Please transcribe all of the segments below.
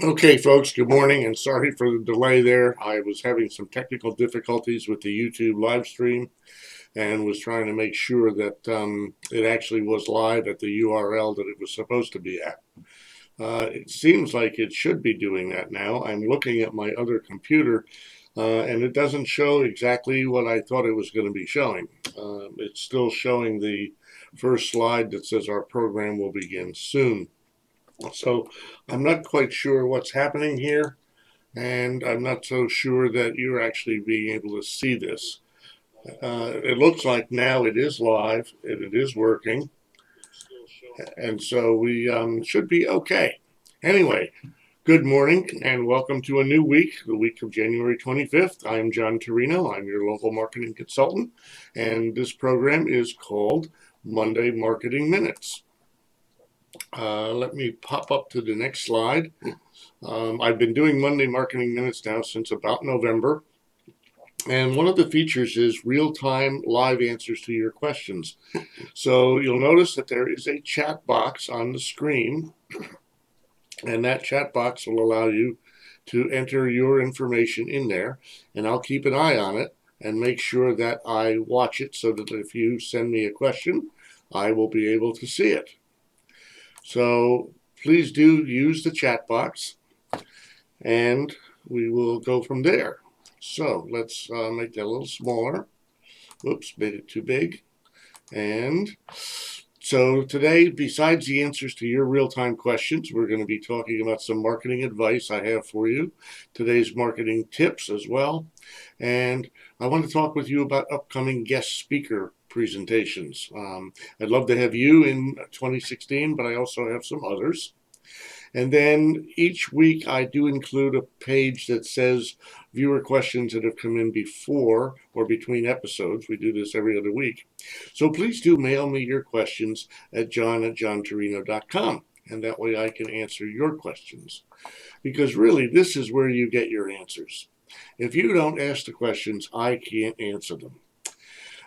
Okay, folks, good morning, and sorry for the delay there. I was having some technical difficulties with the YouTube live stream and was trying to make sure that it actually was live at the URL that it was supposed to be at. It seems like it should be doing that now. I'm looking at my other computer, and it doesn't show exactly what I thought it was going to be showing. It's still showing the first slide that says our program will begin soon. So I'm not quite sure what's happening here, and I'm not so sure that you're actually being able to see this. It looks like now it is live and it is working, and so we should be okay. Anyway, good morning and welcome to a new week, the week of January 25th. I'm John Turino. I'm your local marketing consultant, and this program is called Monday Marketing Minutes. Let me pop up to the next slide. I've been doing Monday Marketing Minutes now since about November. And one of the features is real-time live answers to your questions. So you'll notice that there is a chat box on the screen, and that chat box will allow you to enter your information in there, and I'll keep an eye on it and make sure that I watch it so that if you send me a question, I will be able to see it. So please do use the chat box, and we will go from there. So let's make that a little smaller. Whoops, made it too big. And so today, besides the answers to your real-time questions, we're going to be talking about some marketing advice I have for you, today's marketing tips as well. And I want to talk with you about upcoming guest speaker presentations. I'd love to have you in 2016, but I also have some others. And then each week I do include a page that says viewer questions that have come in before or between episodes. We do this every other week. So please do mail me your questions at john@johntorino.com. And that way I can answer your questions. Because really, this is where you get your answers. If you don't ask the questions, I can't answer them.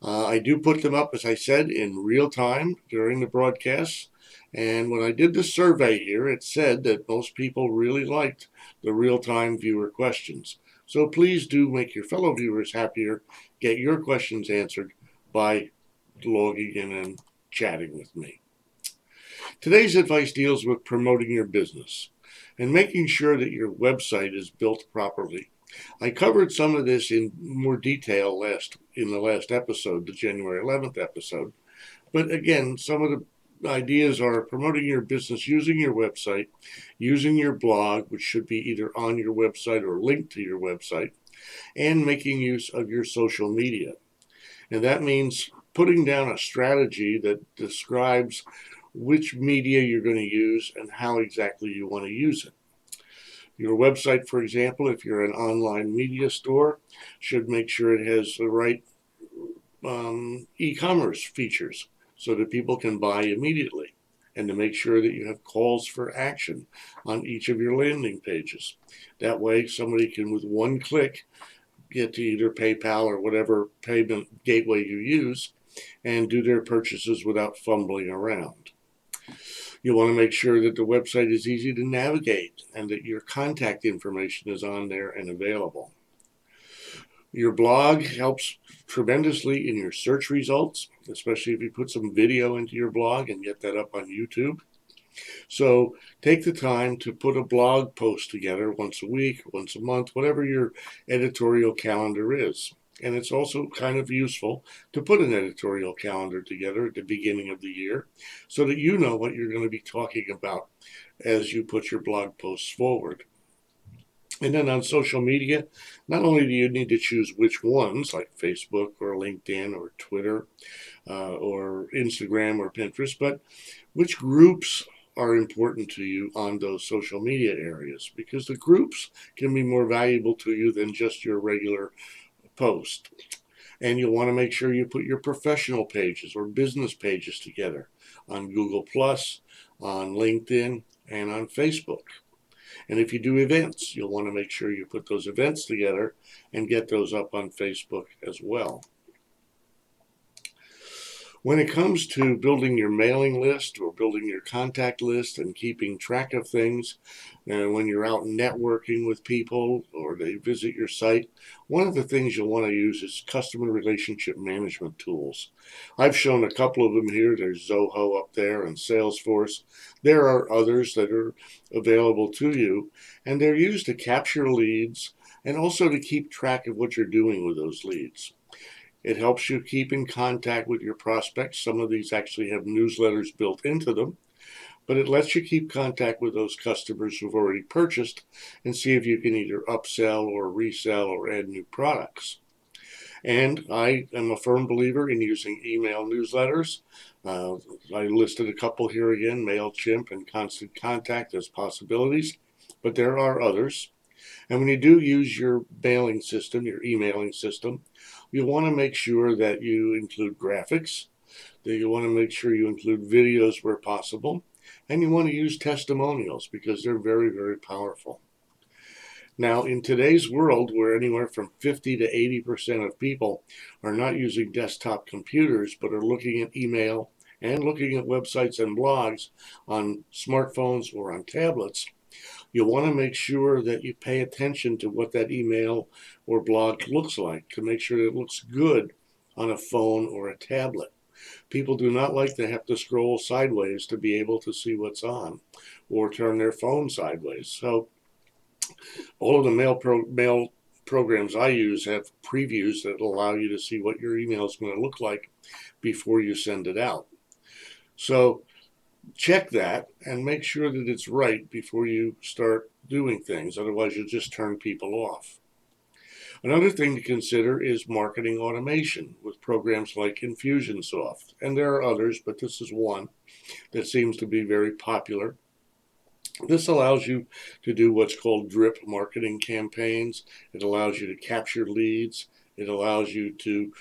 I do put them up, as I said, in real time during the broadcasts. And when I did the survey here, it said that most people really liked the real time viewer questions. So please do make your fellow viewers happier. Get your questions answered by logging in and chatting with me. Today's advice deals with promoting your business and making sure that your website is built properly. I covered some of this in more detail in the last episode, the January 11th episode. But again, some of the ideas are promoting your business using your website, using your blog, which should be either on your website or linked to your website, and making use of your social media. And that means putting down a strategy that describes which media you're going to use and how exactly you want to use it. Your website, for example, if you're an online media store, should make sure it has the right e-commerce features so that people can buy immediately, and to make sure that you have calls for action on each of your landing pages. That way somebody can, with one click, get to either PayPal or whatever payment gateway you use and do their purchases without fumbling around. You want to make sure that the website is easy to navigate and that your contact information is on there and available. Your blog helps tremendously in your search results, especially if you put some video into your blog and get that up on YouTube. So take the time to put a blog post together once a week, once a month, whatever your editorial calendar is. And it's also kind of useful to put an editorial calendar together at the beginning of the year so that you know what you're going to be talking about as you put your blog posts forward. And then on social media, not only do you need to choose which ones, like Facebook or LinkedIn or Twitter or Instagram or Pinterest, but which groups are important to you on those social media areas, because the groups can be more valuable to you than just your regular post. And you'll want to make sure you put your professional pages or business pages together on Google Plus, on LinkedIn, and on Facebook. And if you do events, you'll want to make sure you put those events together and get those up on Facebook as well. When it comes to building your mailing list or building your contact list and keeping track of things, when you're out networking with people or they visit your site, one of the things you'll want to use is customer relationship management tools. I've shown a couple of them here. There's Zoho up there and Salesforce. There are others that are available to you, and they're used to capture leads and also to keep track of what you're doing with those leads. It helps you keep in contact with your prospects. Some of these actually have newsletters built into them, but it lets you keep contact with those customers who've already purchased and see if you can either upsell or resell or add new products. And I am a firm believer in using email newsletters. Uh, I listed a couple here again, MailChimp and Constant Contact as possibilities, but there are others. And when you do use your mailing system, your emailing system, you'll want to make sure that you include graphics, that you want to make sure you include videos where possible, and you want to use testimonials because they're very, very powerful. Now, in today's world, where anywhere from 50 to 80% of people are not using desktop computers but are looking at email and looking at websites and blogs on smartphones or on tablets, you'll want to make sure that you pay attention to what that email or blog looks like to make sure it looks good on a phone or a tablet. People do not like to have to scroll sideways to be able to see what's on or turn their phone sideways. So all of the mail programs I use have previews that allow you to see what your email is going to look like before you send it out. So check that and make sure that it's right before you start doing things. Otherwise, you'll just turn people off. Another thing to consider is marketing automation with programs like Infusionsoft. And there are others, but this is one that seems to be very popular. This allows you to do what's called drip marketing campaigns. It allows you to capture leads. It allows you to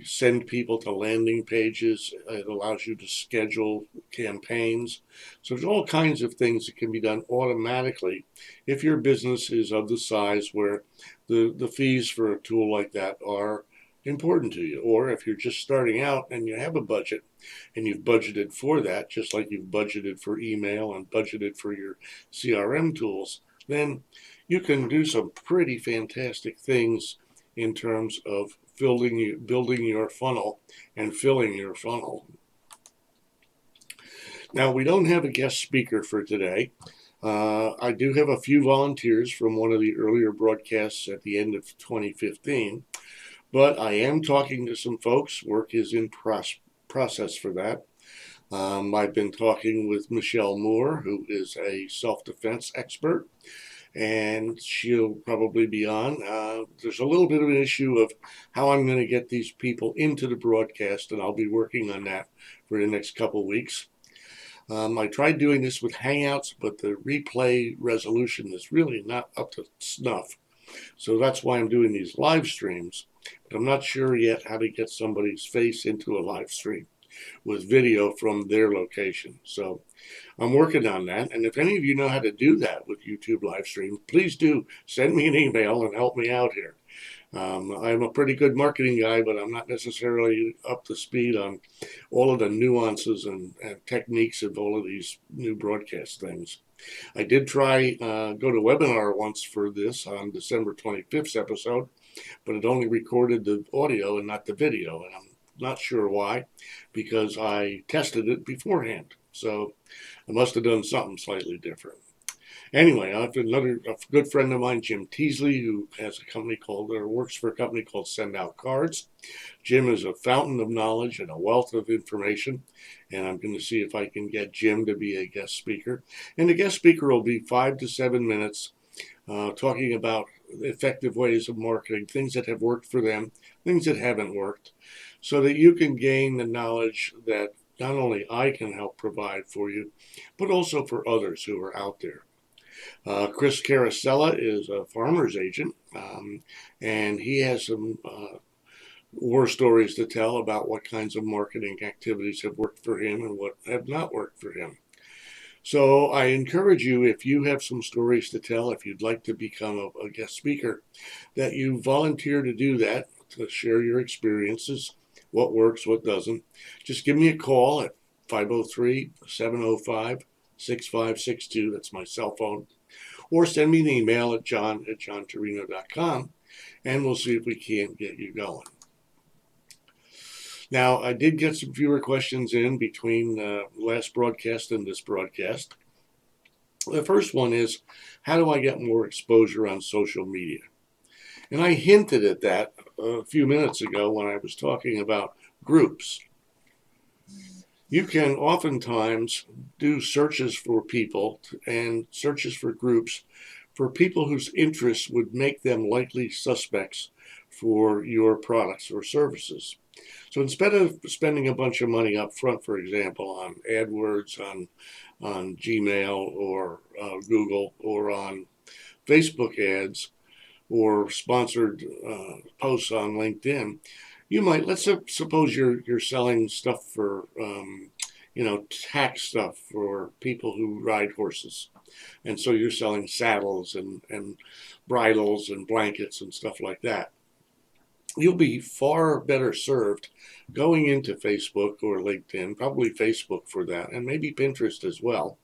send people to landing pages. It allows you to schedule campaigns. So there's all kinds of things that can be done automatically if your business is of the size where the fees for a tool like that are important to you. Or if you're just starting out and you have a budget and you've budgeted for that, just like you've budgeted for email and budgeted for your CRM tools, then you can do some pretty fantastic things in terms of building your funnel and filling your funnel. Now, we don't have a guest speaker for today. I do have a few volunteers from one of the earlier broadcasts at the end of 2015, but I am talking to some folks. Work is in process for that. I've been talking with Michelle Moore, who is a self-defense expert, and she'll probably be on. There's a little bit of an issue of how I'm going to get these people into the broadcast, and I'll be working on that for the next couple weeks. I tried doing this with Hangouts, but the replay resolution is really not up to snuff. So that's why I'm doing these live streams. But I'm not sure yet how to get somebody's face into a live stream with video from their location. So I'm working on that. And if any of you know how to do that with YouTube live stream, please do send me an email and help me out here. I'm a pretty good marketing guy, but I'm not necessarily up to speed on all of the nuances and techniques of all of these new broadcast things. I did try go to webinar once for this on December 25th episode, but it only recorded the audio and not the video, and I'm not sure why, because I tested it beforehand. So I must have done something slightly different. Anyway, I have a good friend of mine, Jim Teasley, who has a company called, or works for a company called Send Out Cards. Jim is a fountain of knowledge and a wealth of information, and I'm going to see if I can get Jim to be a guest speaker. And the guest speaker will be 5 to 7 minutes talking about effective ways of marketing, things that have worked for them, things that haven't worked, so that you can gain the knowledge that not only I can help provide for you, but also for others who are out there. Chris Carasella is a farmer's agent, and he has some war stories to tell about what kinds of marketing activities have worked for him and what have not worked for him. So I encourage you, if you have some stories to tell, if you'd like to become a guest speaker, that you volunteer to do that, to share your experiences. what works, what doesn't. Just give me a call at 503-705-6562. That's my cell phone. Or send me an email at john@johnturino.com, and we'll see if we can't get you going. Now, I did get some viewer questions in between last broadcast and this broadcast. The first one is, how do I get more exposure on social media? And I hinted at that a few minutes ago when I was talking about groups. You can oftentimes do searches for people and searches for groups for people whose interests would make them likely suspects for your products or services. So instead of spending a bunch of money up front, for example, on AdWords, on Gmail or Google, or on Facebook ads, or sponsored posts on LinkedIn, you might, let's suppose you're selling stuff for tax stuff for people who ride horses, and so you're selling saddles and bridles and blankets and stuff like that. You'll be far better served going into Facebook or LinkedIn, probably Facebook for that, and maybe Pinterest as well,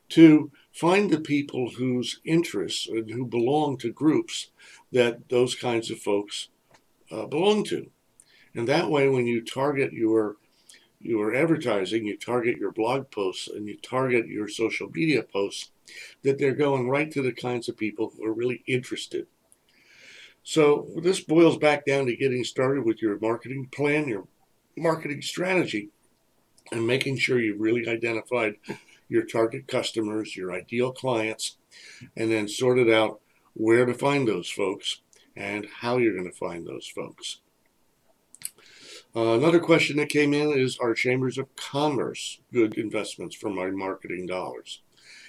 to find the people whose interests and who belong to groups that those kinds of folks belong to. And that way, when you target your advertising, you target your blog posts, and you target your social media posts, that they're going right to the kinds of people who are really interested. So this boils back down to getting started with your marketing plan, your marketing strategy, and making sure you've really identified your target customers, your ideal clients, and then sorted out where to find those folks and how you're going to find those folks. Another question that came in is, are chambers of commerce good investments for my marketing dollars?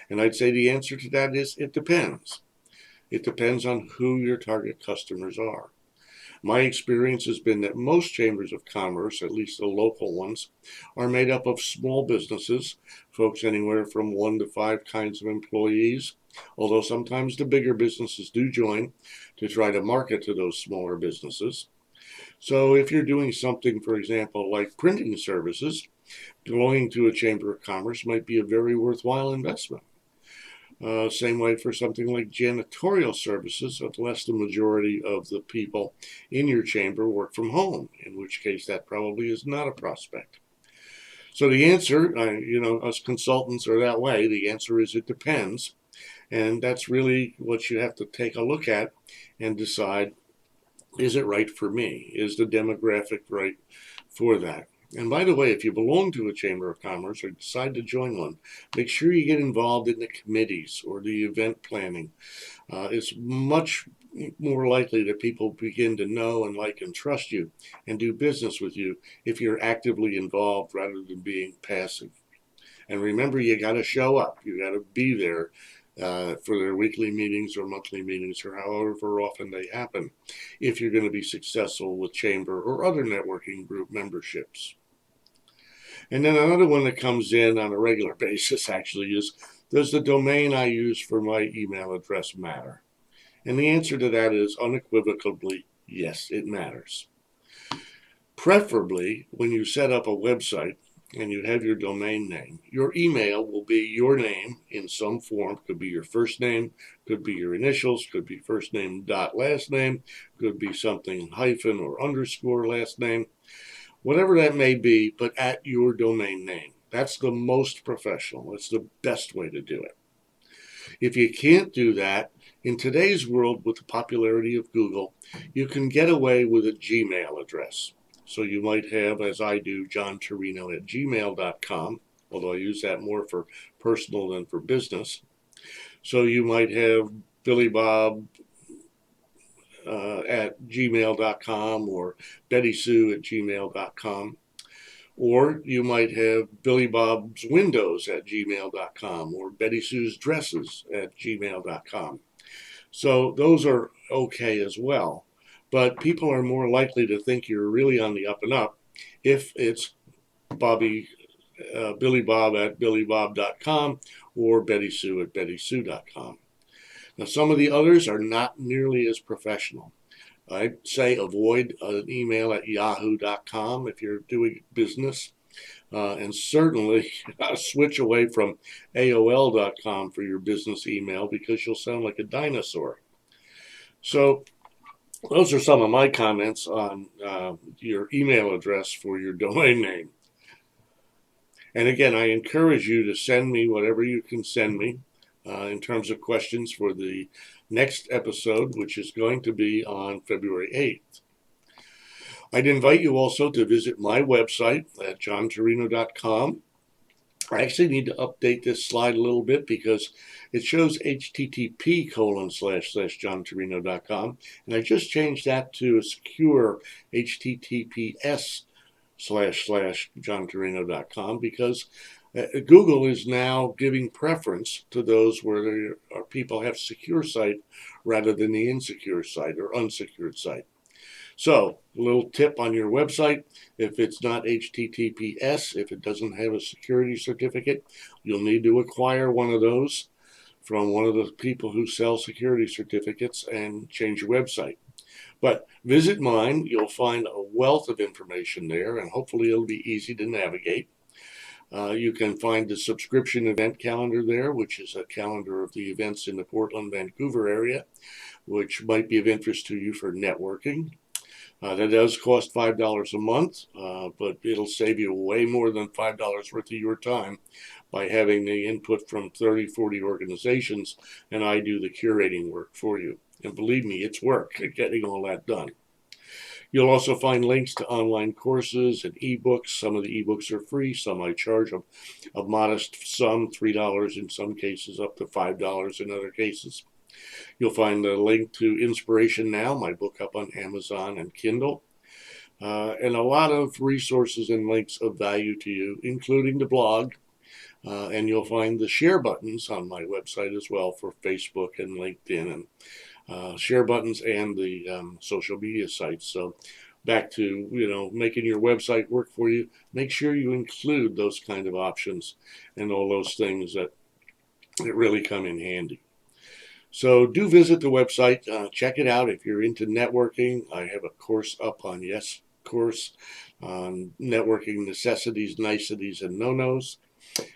And I'd say the answer to that is it depends. It depends on who your target customers are. My experience has been that most chambers of commerce, at least the local ones, are made up of small businesses, folks anywhere from 1 to 5 kinds of employees, although sometimes the bigger businesses do join to try to market to those smaller businesses. So if you're doing something, for example, like printing services, belonging to a chamber of commerce might be a very worthwhile investment. Same way for something like janitorial services, unless the majority of the people in your chamber work from home, in which case that probably is not a prospect. So the answer, us consultants are that way. The answer is it depends. And that's really what you have to take a look at and decide, is it right for me? Is the demographic right for that? And by the way, if you belong to a chamber of commerce or decide to join one, make sure you get involved in the committees or the event planning. It's much more likely that people begin to know and like and trust you and do business with you if you're actively involved rather than being passive. And remember, you got to show up. You got to be there for their weekly meetings or monthly meetings or however often they happen, if you're going to be successful with chamber or other networking group memberships. And then another one that comes in on a regular basis actually is, does the domain I use for my email address matter? And the answer to that is unequivocally yes, it matters. Preferably, when you set up a website and you have your domain name, your email will be your name in some form. Could be your first name, could be your initials, could be first name dot last name, could be something hyphen or underscore last name, whatever that may be, but at your domain name. That's the most professional. It's the best way to do it. If you can't do that, in today's world with the popularity of Google, you can get away with a Gmail address. So you might have, as I do, johnturino@gmail.com, although I use that more for personal than for business. So you might have BillyBob at gmail.com or BettySue@gmail.com. Or you might have Billy Bob's Windows at gmail.com or Betty Sue's Dresses at gmail.com. So those are okay as well. But people are more likely to think you're really on the up and up if it's Billy Bob at billybob.com or Betty Sue at bettysue.com. Now, some of the others are not nearly as professional. I'd say avoid an email at yahoo.com if you're doing business. And certainly switch away from AOL.com for your business email because you'll sound like a dinosaur. So, those are some of my comments on your email address for your domain name. And again, I encourage you to send me whatever you can send me in terms of questions for the next episode, which is going to be on February 8th. I'd invite you also to visit my website at johnturino.com. I actually need to update this slide a little bit because it shows http://johnturino.com, and I just changed that to a secure https://johnturino.com because Google is now giving preference to those where there are people have secure site rather than the insecure site or unsecured site. So, a little tip on your website, if it's not HTTPS, if it doesn't have a security certificate, you'll need to acquire one of those from one of the people who sell security certificates and change your website. But visit mine, you'll find a wealth of information there, and hopefully it'll be easy to navigate. You can find the subscription event calendar there, which is a calendar of the events in the Portland, Vancouver area, which might be of interest to you for networking. That does cost $5 a month, but it'll save you way more than $5 worth of your time by having the input from 30, 40 organizations, and I do the curating work for you. And believe me, it's work getting all that done. You'll also find links to online courses and ebooks. Some of the ebooks are free, some I charge a modest sum, $3 in some cases, up to $5 in other cases. You'll find a link to Inspiration Now, my book up on Amazon and Kindle, and a lot of resources and links of value to you, including the blog. And you'll find the share buttons on my website as well for Facebook and LinkedIn, and share buttons and the social media sites. So back to making your website work for you. Make sure you include those kind of options and all those things that really come in handy. So do visit the website, check it out. If you're into networking, I have a course up on Yes Course on networking necessities, niceties, and no-nos.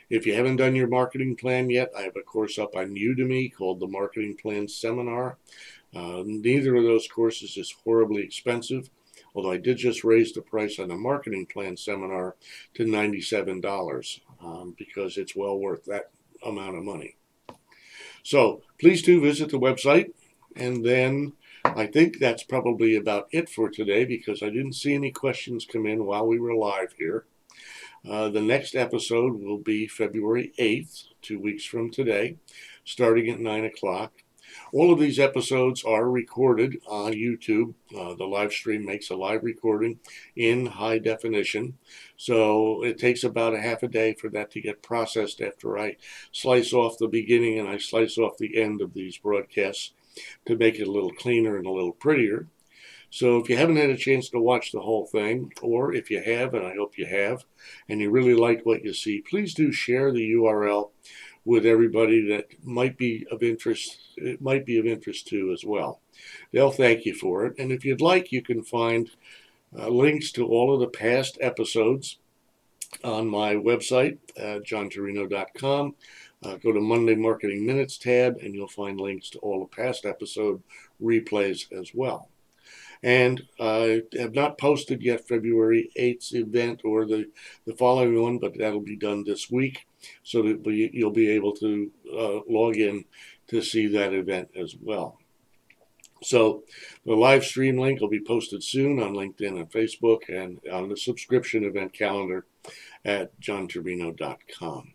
If you haven't done your marketing plan yet, I have a course up on Udemy called the Marketing Plan Seminar. Neither of those courses is horribly expensive, although I did just raise the price on the Marketing Plan Seminar to $97 because it's well worth that amount of money. So please do visit the website. And then I think that's probably about it for today because I didn't see any questions come in while we were live here. The next episode will be February 8th, 2 weeks from today, starting at 9 o'clock. All of these episodes are recorded on YouTube. The live stream makes a live recording in high definition. So it takes about a half a day for that to get processed after I slice off the beginning and I slice off the end of these broadcasts to make it a little cleaner and a little prettier. So if you haven't had a chance to watch the whole thing, or if you have, and I hope you have, and you really like what you see, please do share the URL with everybody that might be of interest. It might be of interest to as well. They'll thank you for it. And if you'd like, you can find links to all of the past episodes on my website, johnturino.com. Go to Monday Marketing Minutes tab, and you'll find links to all the past episode replays as well. And I have not posted yet February 8th event or the following one, but that'll be done this week so that you'll be able to log in to see that event as well. So the live stream link will be posted soon on LinkedIn and Facebook and on the subscription event calendar at johnturino.com.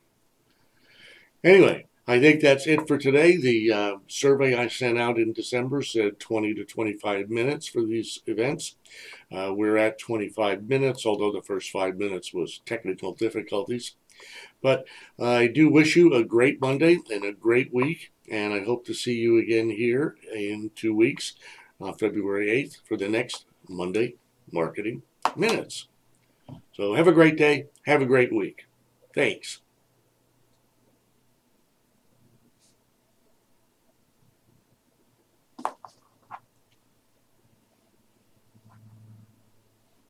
Anyway, I think that's it for today. The survey I sent out in December said 20 to 25 minutes for these events. We're at 25 minutes, although the first 5 minutes was technical difficulties. But I do wish you a great Monday and a great week, and I hope to see you again here in 2 weeks, February 8th, for the next Monday Marketing Minutes. So have a great day. Have a great week. Thanks.